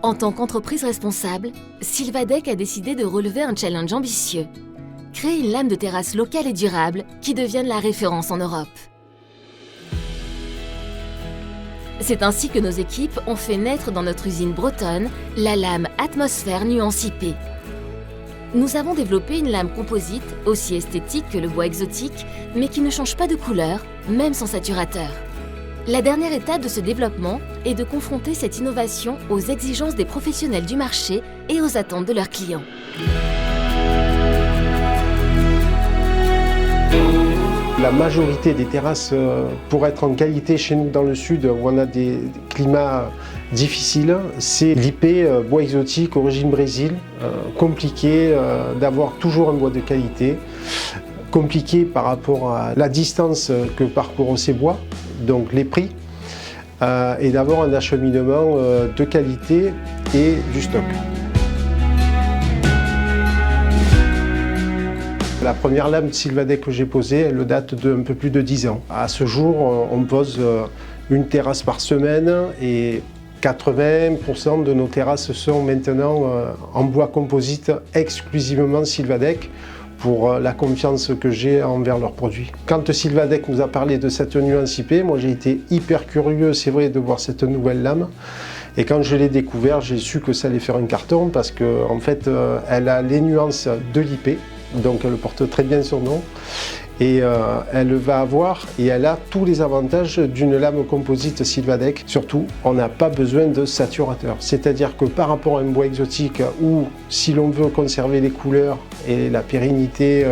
En tant qu'entreprise responsable, Sylvadec a décidé de relever un challenge ambitieux. Créer une lame de terrasse locale et durable qui devienne la référence en Europe. C'est ainsi que nos équipes ont fait naître dans notre usine bretonne la lame Atmosphère Nuance IP. Nous avons développé une lame composite aussi esthétique que le bois exotique, mais qui ne change pas de couleur, même sans saturateur. La dernière étape de ce développement est de confronter cette innovation aux exigences des professionnels du marché et aux attentes de leurs clients. La majorité des terrasses, pour être en qualité chez nous dans le sud, où on a des climats difficiles, c'est l'IP bois exotique origine Brésil, compliqué d'avoir toujours un bois de qualité, compliqué par rapport à la distance que parcourent ces bois, donc les prix, et d'avoir un acheminement de qualité et du stock. La première lame Sylvadec que j'ai posée, elle date d'un peu plus de 10 ans. À ce jour, on pose une terrasse par semaine et 80% de nos terrasses sont maintenant en bois composite exclusivement Sylvadec pour la confiance que j'ai envers leurs produits. Quand Sylvadec nous a parlé de cette nuance IP, moi j'ai été hyper curieux, c'est vrai, de voir cette nouvelle lame. Et quand je l'ai découvert, j'ai su que ça allait faire un carton parce qu'en fait, elle a les nuances de l'IP. Donc elle porte très bien son nom et elle va avoir et elle a tous les avantages d'une lame composite Sylvadec. Surtout, on n'a pas besoin de saturateur. C'est-à-dire que par rapport à un bois exotique où si l'on veut conserver les couleurs et la pérennité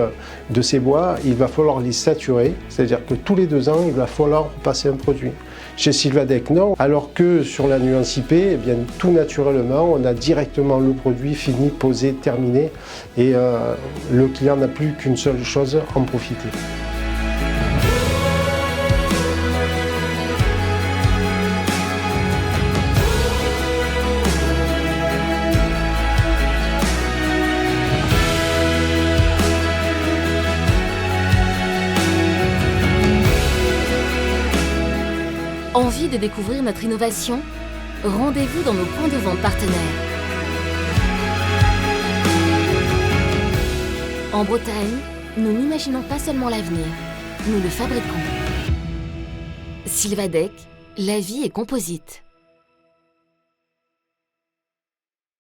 de ces bois, il va falloir les saturer. C'est-à-dire que tous les 2 ans, il va falloir passer un produit. Chez Sylvadec, non. Alors que sur la nuance IP, eh bien, tout naturellement, on a directement le produit fini, posé, terminé. Et le client n'a plus qu'une seule chose, en profiter. Envie de découvrir notre innovation? Rendez-vous dans nos points de vente partenaires. En Bretagne, nous n'imaginons pas seulement l'avenir, nous le fabriquons. Sylvadec, la vie est composite.